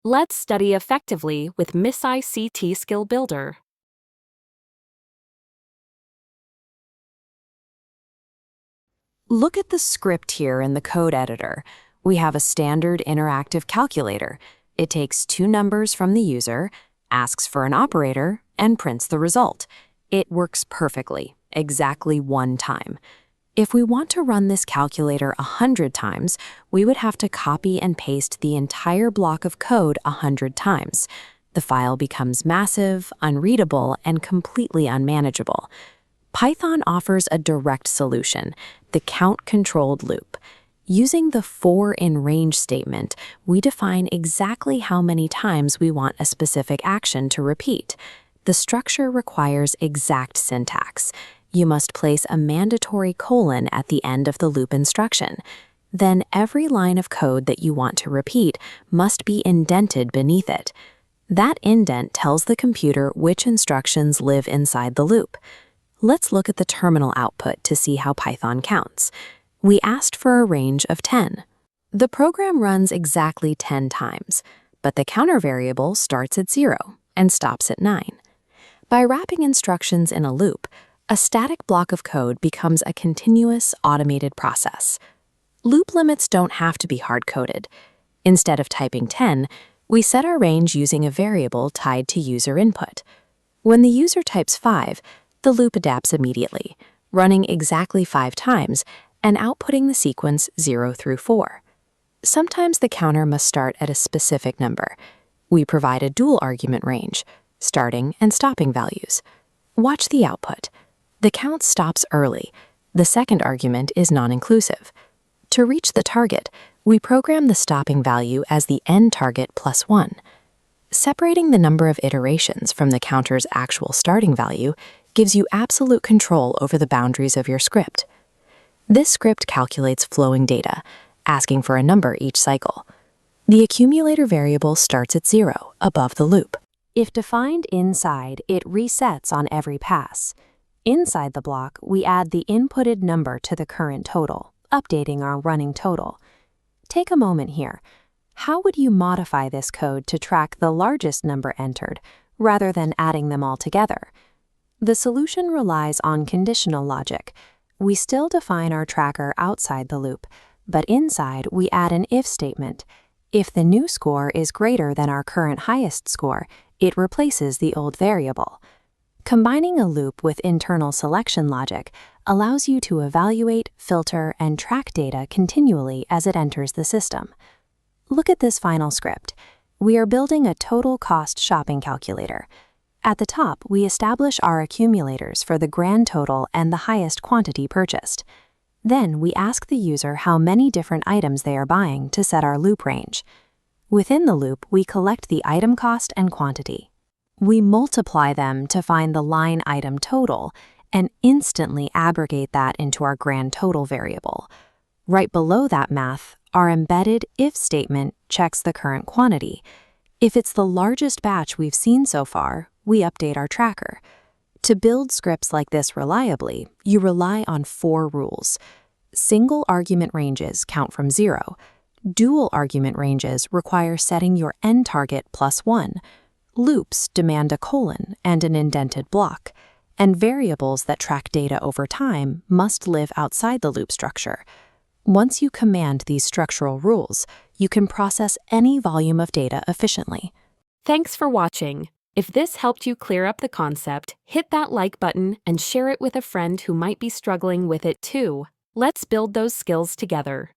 Let's study effectively with Miss ICT Skill Builder. Look at the script here in the code editor. We have a standard interactive calculator. It takes two numbers from the user, asks for an operator, and prints the result. It works perfectly, exactly one time. If we want to run this calculator 100 times, we would have to copy and paste the entire block of code 100 times. The file becomes massive, unreadable, and completely unmanageable. Python offers a direct solution, the count-controlled loop. Using the for in range statement, we define exactly how many times we want a specific action to repeat. The structure requires exact syntax. You must place a mandatory colon at the end of the loop instruction. Then every line of code that you want to repeat must be indented beneath it. That indent tells the computer which instructions live inside the loop. Let's look at the terminal output to see how Python counts. We asked for a range of 10. The program runs exactly 10 times, but the counter variable starts at 0 and stops at 9. By wrapping instructions in a loop, a static block of code becomes a continuous, automated process. Loop limits don't have to be hard-coded. Instead of typing 10, we set our range using a variable tied to user input. When the user types 5, the loop adapts immediately, running exactly 5 times and outputting the sequence 0 through 4. Sometimes the counter must start at a specific number. We provide a dual argument range, starting and stopping values. Watch the output. The count stops early. The second argument is non-inclusive. To reach the target, we program the stopping value as the end target plus 1. Separating the number of iterations from the counter's actual starting value gives you absolute control over the boundaries of your script. This script calculates flowing data, asking for a number each cycle. The accumulator variable starts at 0, above the loop. If defined inside, it resets on every pass. Inside the block, we add the inputted number to the current total, updating our running total. Take a moment here. How would you modify this code to track the largest number entered, rather than adding them all together? The solution relies on conditional logic. We still define our tracker outside the loop, but inside we add an if statement. If the new score is greater than our current highest score, it replaces the old variable. Combining a loop with internal selection logic allows you to evaluate, filter, and track data continually as it enters the system. Look at this final script. We are building a total cost shopping calculator. At the top, we establish our accumulators for the grand total and the highest quantity purchased. Then we ask the user how many different items they are buying to set our loop range. Within the loop, we collect the item cost and quantity. We multiply them to find the line item total and instantly aggregate that into our grand total variable. Right below that math, our embedded if statement checks the current quantity. If it's the largest batch we've seen so far, we update our tracker. To build scripts like this reliably, you rely on 4 rules. Single argument ranges count from 0. Dual argument ranges require setting your end target plus 1. Loops demand a colon and an indented block. And variables that track data over time must live outside the loop structure. Once you command these structural rules, you can process any volume of data efficiently. Thanks for watching. If this helped you clear up the concept, hit that like button and share it with a friend who might be struggling with it too. Let's build those skills together.